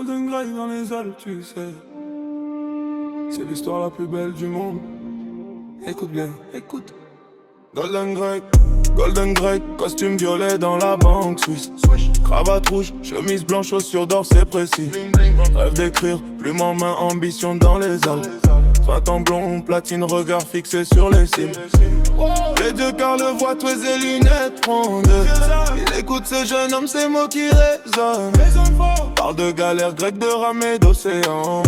Golden Grey dans les Alpes, tu sais. C'est l'histoire la plus belle du monde. Écoute bien, écoute. Golden Grey, costume violet dans la banque suisse. Cravate rouge, chemise blanche, chaussures d'or, c'est précis. Rêve d'écrire, plume en main, ambition dans les Alpes. Printemps blond, platine, regard fixé sur les cimes. Les deux cœurs le voient, tous et lunettes frondeuses. Il écoute ce jeune homme, ces mots qui résonnent. Parle de galères grecques, de rames et d'océans.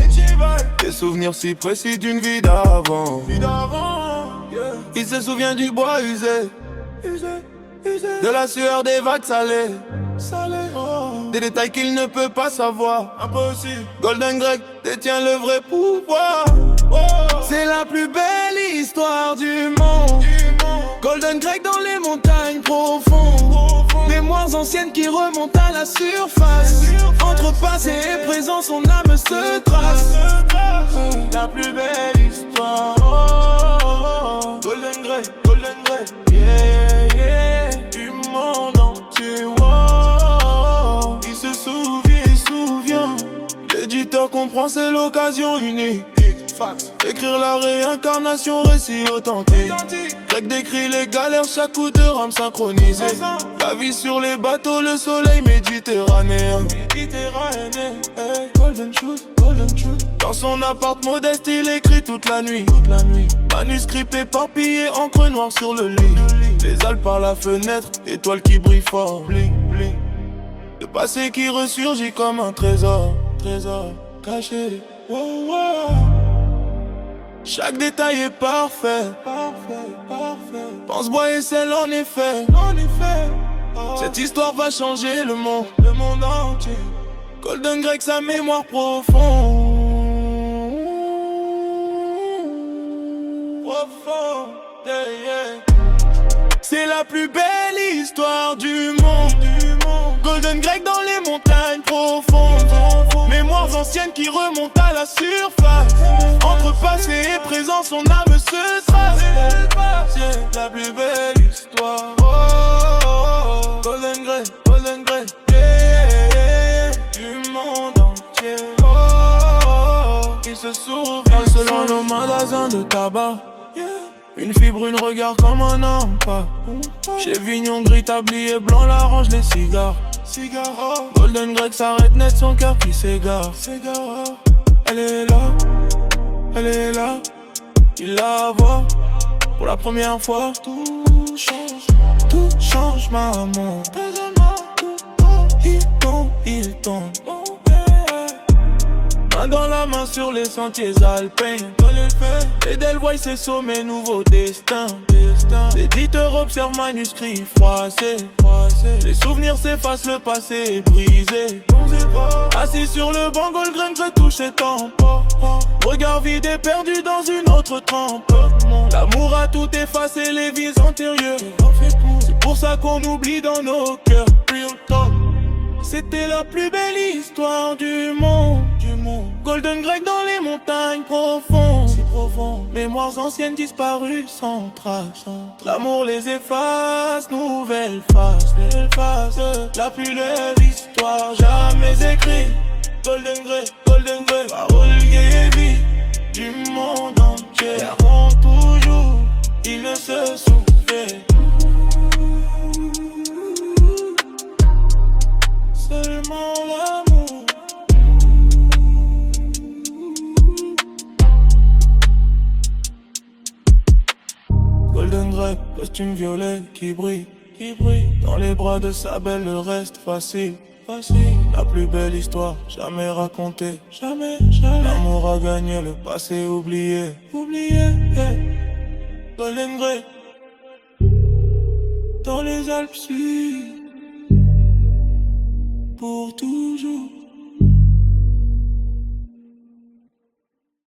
Des souvenirs si précis d'une vie d'avant. Il se souvient du bois usé, de la sueur des vagues salées, des détails qu'il ne peut pas savoir. Impossible. Golden Grey détient le vrai pouvoir. C'est la plus belle histoire du monde. Golden Grey dans les montagnes profondes. Mémoires anciennes qui remontent à la surface. Entre passé et présent, son âme se trace. La plus belle histoire. Golden Grey, yeah, yeah. Du monde entier, wow. Il se souvient. L'éditeur comprend, c'est l'occasion unique. Écrire la réincarnation, récit authentique. Grec décrit les galères, chaque coup de rame synchronisé. La vie sur les bateaux, le soleil méditerranéen. Golden shoot. Dans son appart modeste, il écrit toute la nuit. Manuscrit éparpillé, encre noire sur le lit. Les Alpes par la fenêtre, étoiles qui brillent fort. Le passé qui ressurgit comme un trésor caché. Chaque détail est parfait. Pense bois et sel en effet. Cette histoire va changer le monde entier. Golden Grey, sa mémoire profonde. C'est la plus belle histoire du monde. Golden Grey dans les montagnes profondes. Mémoires anciennes qui remontent à la surface. Entre passé et présent, son âme se trace. C'est la plus belle histoire. Golden Grey, yeah, du monde entier. Il se souvient selon nos magasins de tabac. Une fibre, une regard comme un empire. Chez Vignon, gris, tablier blanc, la range des cigares. Golden Grey s'arrête net, son cœur qui s'égare. Elle est là, il la voit pour la première fois. Tout change, maman. Il tombe. Main dans la main sur les sentiers alpins. Et d'elle voit ses sommets, nouveau destin. L'éditeur observe manuscrit froissé. Les souvenirs s'effacent, le passé est brisé. Assis sur le banc, Golden Grey touche ses tempes. Regard vide et perdu dans une autre trempe. L'amour a tout effacé, les vies antérieures. C'est pour ça qu'on oublie dans nos cœurs. Real talk. C'était la plus belle histoire du monde. Golden Grey dans les montagnes profondes. Si profond. Mémoires anciennes disparues sans trace. L'amour les efface, nouvelle face. La plus belle histoire jamais écrite. Golden Grey, parole et vie du monde entier. Avant toujours, il ne se souvient. Seulement l'amour. Golden Grey, costume violet qui brille. Dans les bras de sa belle, le reste facile. La plus belle histoire jamais racontée. L'amour a gagné, le passé oublié. Golden Grey dans les Alpes Sud. Pour toujours.